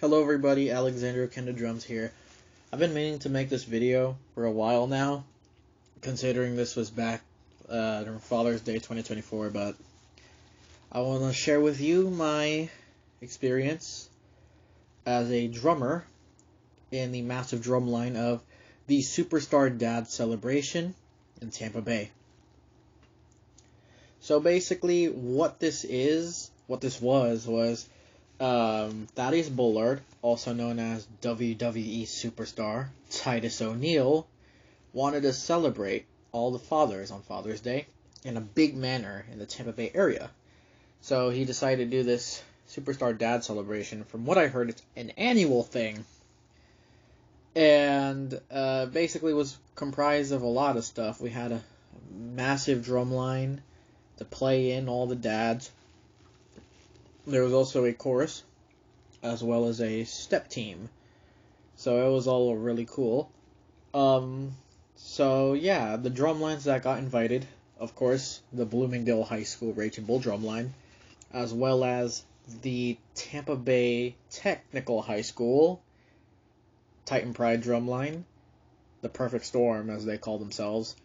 Hello everybody, Alexander Kenda Drums here. I've been meaning to make this video for a while now, considering this was back on Father's Day 2024, but I want to share with you my experience as a drummer in the massive drum line of the Superstar Dad celebration in Tampa Bay. So basically what this was Thaddeus Bullard, also known as WWE superstar Titus O'Neil, wanted to celebrate all the fathers on Father's Day in a big manner in the Tampa Bay area. So he decided to do this Superstar Dad celebration. From what I heard, it's an annual thing, and basically was comprised of a lot of stuff. We had a massive drum line to play in all the dads. There was also a chorus, as well as a step team. So it was all really cool. So yeah, the drum lines that got invited, of course, the Bloomingdale High School Raging Bull drum line, as well as the Tampa Bay Technical High School Titan Pride drum line, the Perfect Storm as they call themselves,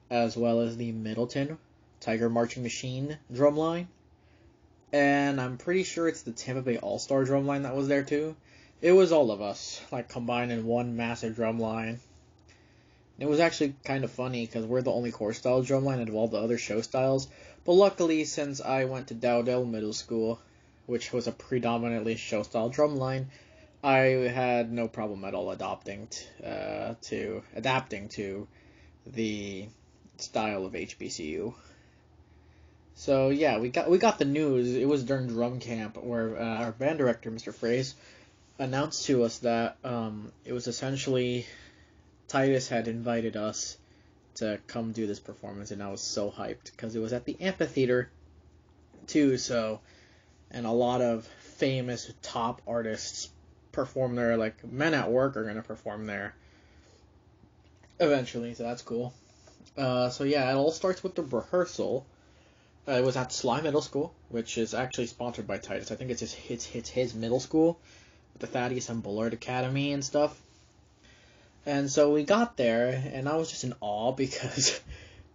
as well as the Middleton Tiger Marching Machine drum line. And I'm pretty sure it's the Tampa Bay All-Star drumline that was there too. It was all of us, combined in one massive drumline. It was actually kind of funny because we're the only core style drumline out of all the other show styles. But luckily, since I went to Dowdell Middle School, which was a predominantly show style drumline, I had no problem at all adapting to the style of HBCU. So yeah, we got the news. It was during drum camp where our band director, Mr. Fraze, announced to us that it was essentially Titus had invited us to come do this performance, and I was so hyped because it was at the Amphitheatre too. So, and a lot of famous top artists perform there. Like Men at Work are gonna perform there eventually, so that's cool. So yeah, it all starts with the rehearsal. It was at Sly Middle School, which is actually sponsored by Titus. I think it's his middle school, with the Thaddeus and Bullard Academy and stuff. And so we got there, and I was just in awe because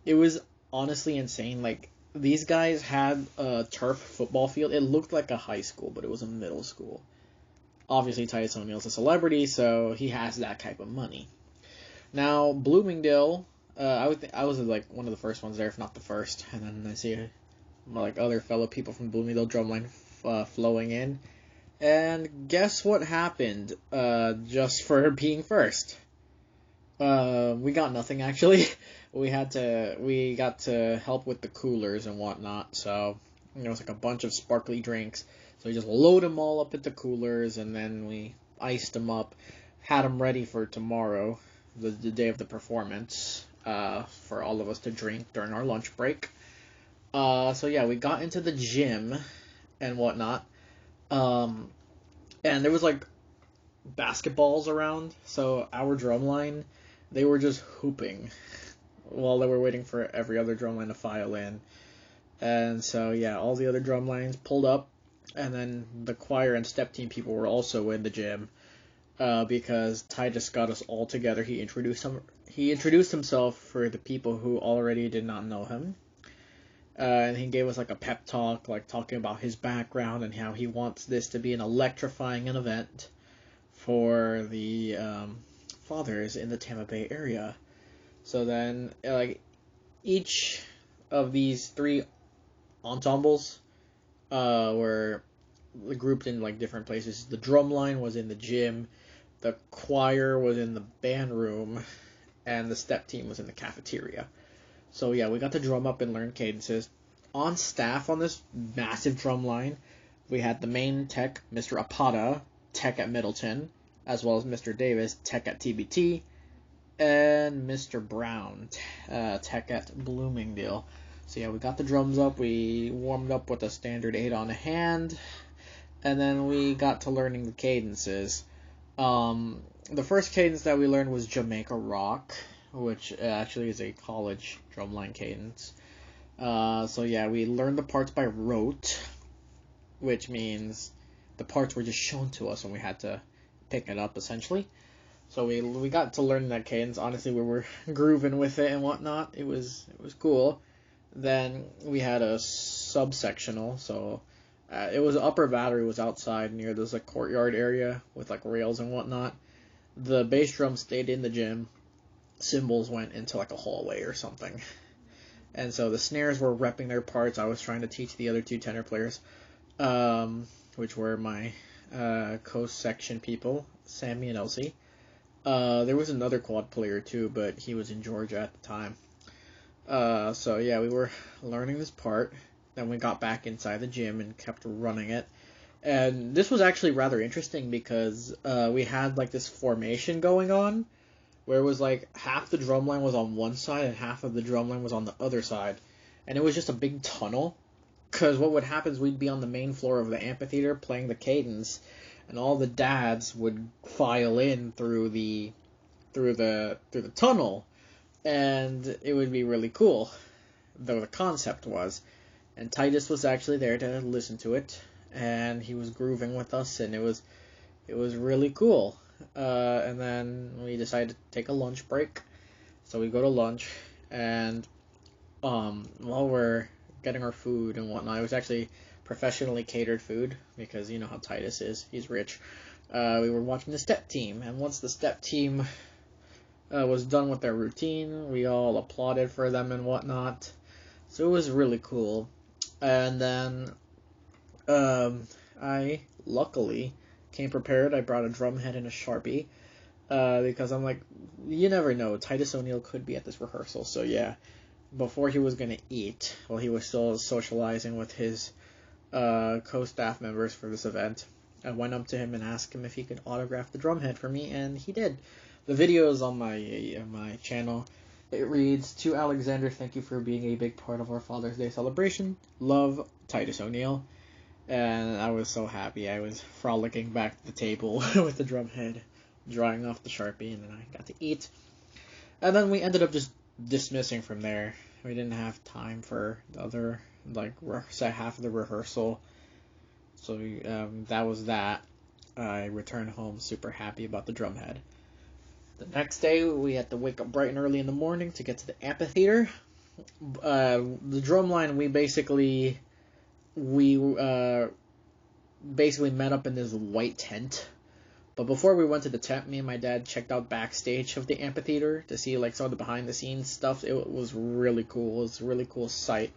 it was honestly insane. Like, these guys had a turf football field. It looked like a high school, but it was a middle school. Obviously, Titus O'Neil's a celebrity, so he has that type of money. Now, Bloomingdale, I was one of the first ones there, if not the first, and then I see other fellow people from Bloomingdale drumline flowing in, and guess what happened? Just for being first, we got nothing actually. We got to help with the coolers and whatnot. So it was a bunch of sparkly drinks. So we just load them all up at the coolers, and then we iced them up, had them ready for tomorrow, the day of the performance. For all of us to drink during our lunch break. So yeah, we got into the gym and whatnot. And there was basketballs around, so our drumline, they were just hooping while they were waiting for every other drumline to file in. And so yeah, all the other drumlines pulled up, and then the choir and step team people were also in the gym. Because Titus got us all together. He introduced himself for the people who already did not know him. And he gave us a pep talk, talking about his background and how he wants this to be an electrifying event for the fathers in the Tampa Bay area. So then, each of these three ensembles were grouped in different places. The drum line was in the gym, the choir was in the band room, and the step team was in the cafeteria. So yeah, we got to drum up and learn cadences. On staff on this massive drum line, we had the main tech, Mr. Apata, tech at Middleton, as well as Mr. Davis, tech at TBT, and Mr. Brown, tech at Bloomingdale. So yeah, we got the drums up, we warmed up with a standard 8 on a hand, and then we got to learning the cadences. The first cadence that we learned was Jamaica Rock, which actually is a college drumline cadence. So yeah, we learned the parts by rote, which means the parts were just shown to us and we had to pick it up essentially. So we got to learn that cadence. Honestly, we were grooving with it and whatnot. It was cool. Then we had a subsectional, so it was upper battery was outside near this like courtyard area with like rails and whatnot. The bass drum stayed in the gym. Cymbals went into like a hallway or something. And so the snares were repping their parts. I was trying to teach the other two tenor players, which were my coast section people, Sammy and Elsie. There was another quad player too, but he was in Georgia at the time. So yeah, we were learning this part. Then we got back inside the gym and kept running it. And this was actually rather interesting because we had like this formation going on where it was like half the drum line was on one side and half of the drum line was on the other side. And it was just a big tunnel. Because what would happen is we'd be on the main floor of the amphitheater playing the cadence, and all the dads would file in through the tunnel, and it would be really cool, though the concept was. And Titus was actually there to listen to it, and he was grooving with us, and it was really cool. And then we decided to take a lunch break, so we go to lunch, and while we're getting our food and whatnot, it was actually professionally catered food because you know how Titus is, he's rich. We were watching the step team, and once the step team was done with their routine, we all applauded for them and whatnot, so it was really cool. And then I luckily came prepared. I brought a drum head and a Sharpie because I'm like, you never know, Titus O'Neil could be at this rehearsal. So yeah, before he was gonna eat, while he was still socializing with his co-staff members for this event, I went up to him and asked him if he could autograph the drum head for me, and he did. The video is on my channel. It reads, "To Alexander, thank you for being a big part of our Father's Day celebration. Love, Titus O'Neil." And I was so happy. I was frolicking back to the table with the drum head, drying off the Sharpie, and then I got to eat. And then we ended up just dismissing from there. We didn't have time for the other, like, half of the rehearsal. So that was that. I returned home super happy about the drum head. The next day, we had to wake up bright and early in the morning to get to the amphitheater. The drum line, we basically met up in this white tent. But before we went to the tent, me and my dad checked out backstage of the amphitheater to see like some of the behind the scenes stuff. It was really cool. It was a really cool sight.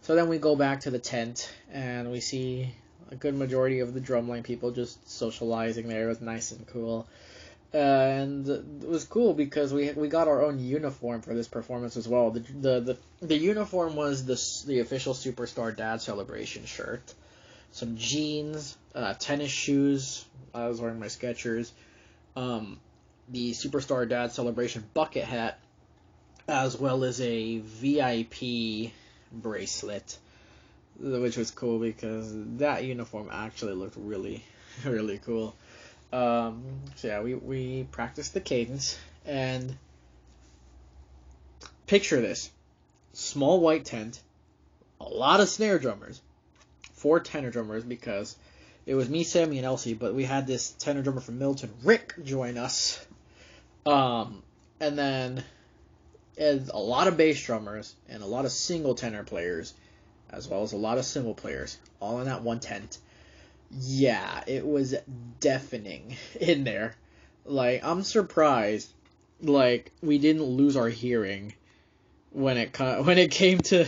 So then we go back to the tent and we see a good majority of the drumline people just socializing there. It was nice and cool. And it was cool because we got our own uniform for this performance as well. The uniform was the official Superstar Dad Celebration shirt, some jeans, tennis shoes. I was wearing my Skechers, the Superstar Dad Celebration bucket hat, as well as a VIP bracelet, which was cool because that uniform actually looked really, really cool. So yeah, we practiced the cadence, and picture this: small white tent, a lot of snare drummers, 4 tenor drummers because it was me, Sammy, and Elsie, but we had this tenor drummer from Milton, Rick, join us, and then a lot of bass drummers and a lot of single tenor players, as well as a lot of cymbal players, all in that one tent. Yeah, it was deafening in there. Like, I'm surprised, like, we didn't lose our hearing when it came to,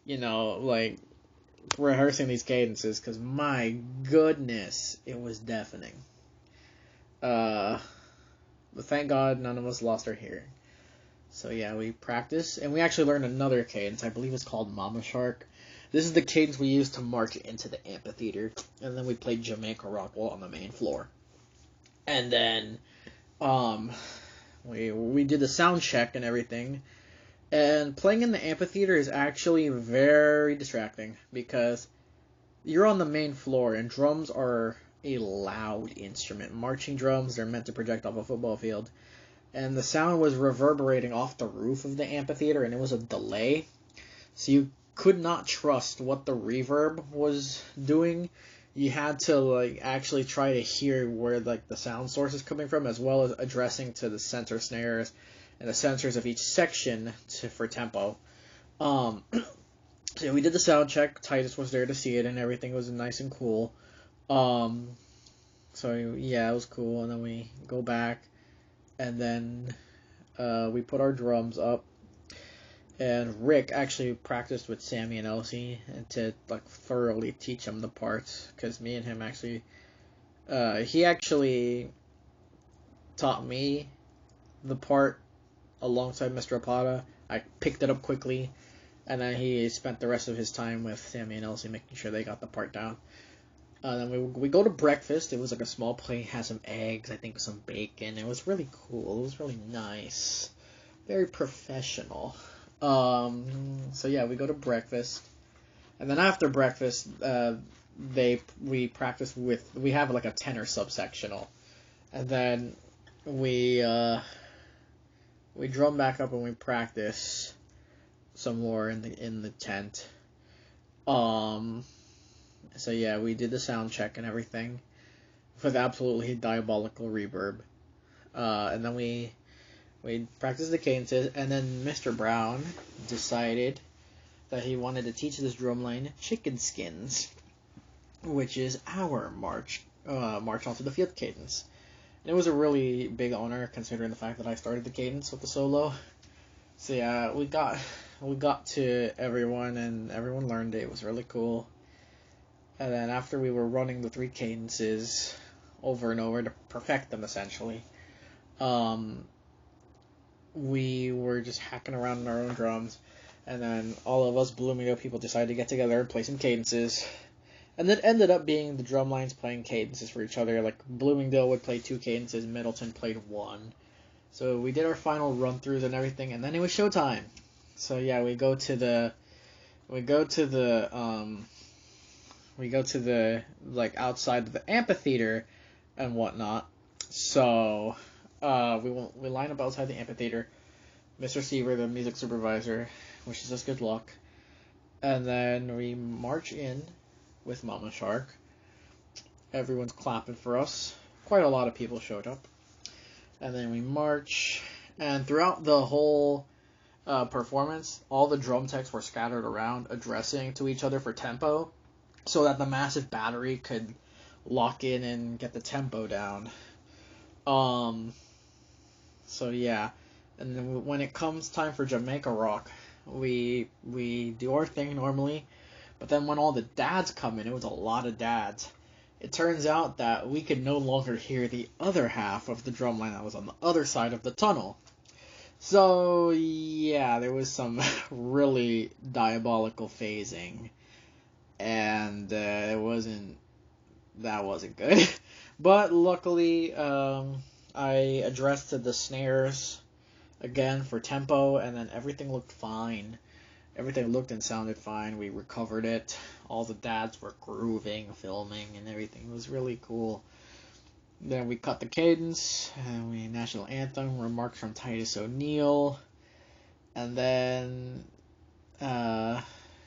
you know, like, rehearsing these cadences, because my goodness, it was deafening. But thank God none of us lost our hearing. So yeah, we practiced, and we actually learned another cadence. I believe it's called Mama Shark. This is the cadence we used to march into the amphitheater, and then we played Jamaica Rockwell on the main floor. And then we did the sound check and everything. And playing in the amphitheater is actually very distracting because you're on the main floor, and drums are a loud instrument. Marching drums, they're meant to project off a football field. And the sound was reverberating off the roof of the amphitheater, and it was a delay. So you could not trust what the reverb was doing. you had to like actually try to hear where like the sound source is coming from, as well as addressing to the center snares and the sensors of each section for tempo. So yeah, we did the sound check. Titus was there to see it, and everything was nice and cool. So yeah, it was cool. And then we go back, and then we put our drums up. And Rick actually practiced with Sammy and Elsie and to like thoroughly teach him the parts, because me and him actually, he actually taught me the part alongside Mr. Apata. I picked it up quickly, and then he spent the rest of his time with Sammy and Elsie making sure they got the part down. Then we go to breakfast. It was like a small plate, had some eggs, I think some bacon. It was really cool. It was really nice, very professional. So yeah, we go to breakfast, and then after breakfast, we practice we have like a tenor subsectional, and then we drum back up and we practice some more in the tent. So yeah, we did the sound check and everything with absolutely diabolical reverb, and then we practiced the cadences, and then Mr. Brown decided that he wanted to teach this drumline Chicken Skins, which is our march onto the field cadence. And it was a really big honor, considering the fact that I started the cadence with the solo. So yeah, we got to everyone, and everyone learned it. It was really cool. And then after we were running the 3 cadences over and over to perfect them, essentially, we were just hacking around in our own drums, and then all of us Bloomingdale people decided to get together and play some cadences. And it ended up being the drum lines playing cadences for each other. Like, Bloomingdale would play 2 cadences, Middleton played 1. So we did our final run-throughs and everything, and then it was showtime. So yeah, we go to the like outside of the amphitheater and whatnot. So we line up outside the amphitheater. Mr. Seaver, the music supervisor, wishes us good luck. And then we march in with Mama Shark. Everyone's clapping for us. Quite a lot of people showed up. And then we march. And throughout the whole performance, all the drum techs were scattered around, addressing to each other for tempo, so that the massive battery could lock in and get the tempo down. So yeah, and then when it comes time for Jamaica Rock, we do our thing normally, but then when all the dads come in, it was a lot of dads. It turns out that we could no longer hear the other half of the drum line that was on the other side of the tunnel. So yeah, there was some really diabolical phasing, and that wasn't good. But luckily, I addressed to the snares again for tempo, and then everything looked fine. Everything looked and sounded fine. We recovered it. All the dads were grooving, filming, and everything. It was really cool. Then we cut the cadence, and we national anthem, remarks from Titus O'Neil, and then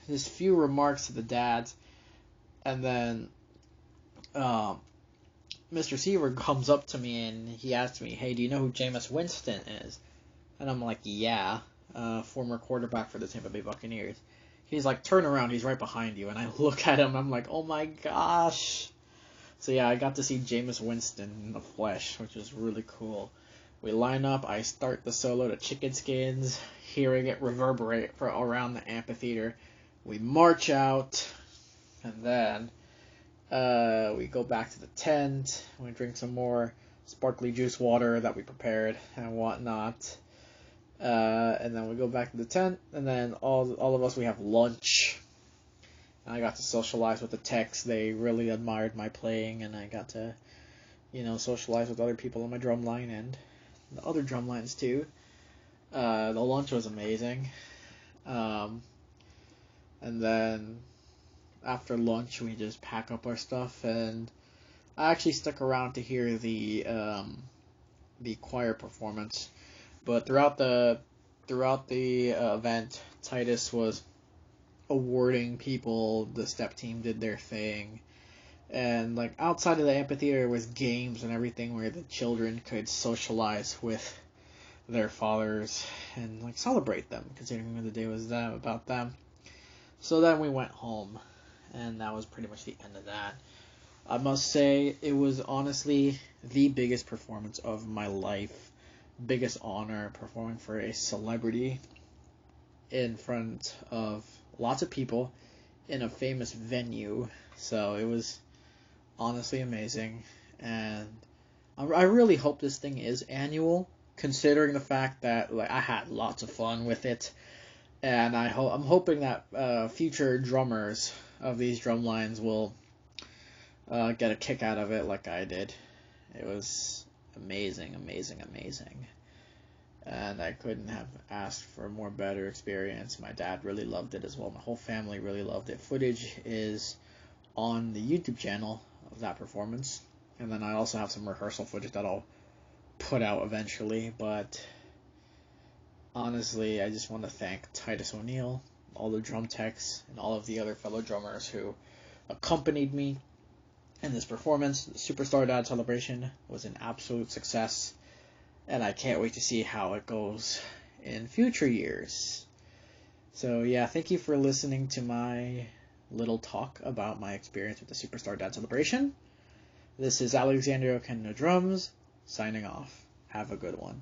just few remarks to the dads, and then Mr. Seaver comes up to me and he asks me, "Hey, do you know who Jameis Winston is?" And I'm like, "Yeah, former quarterback for the Tampa Bay Buccaneers." He's like, "Turn around, he's right behind you." And I look at him, I'm like, "Oh my gosh." So yeah, I got to see Jameis Winston in the flesh, which is really cool. We line up, I start the solo to Chicken Skins, hearing it reverberate around the amphitheater. We march out, and then we go back to the tent, we drink some more sparkly juice water that we prepared and whatnot. And then we go back to the tent, and then all of us, we have lunch. And I got to socialize with the techs. They really admired my playing, and I got to, socialize with other people on my drum line and the other drum lines too. The lunch was amazing. And then after lunch, we just pack up our stuff, and I actually stuck around to hear the choir performance. But throughout the event, Titus was awarding people. The step team did their thing. And like outside of the amphitheater was games and everything where the children could socialize with their fathers and like celebrate them, considering the day was about them. So then we went home, and that was pretty much the end of that. I must say it was honestly the biggest performance of my life, biggest honor performing for a celebrity in front of lots of people in a famous venue. So it was honestly amazing, and I really hope this thing is annual, considering the fact that like I had lots of fun with it, and I'm hoping that future drummers of these drum lines will get a kick out of it like I did. It was amazing, amazing, amazing, and I couldn't have asked for a more better experience. My dad really loved it as well. My whole family really loved it. Footage is on the YouTube channel of that performance, and then I also have some rehearsal footage that I'll put out eventually. But honestly, I just want to thank Titus O'Neil, all the drum techs, and all of the other fellow drummers who accompanied me in this performance. The Superstar Dad celebration was an absolute success, and I can't wait to see how it goes in future years. So yeah, thank you for listening to my little talk about my experience with the Superstar Dad celebration. This is Alexander Okenno Drums, signing off. Have a good one.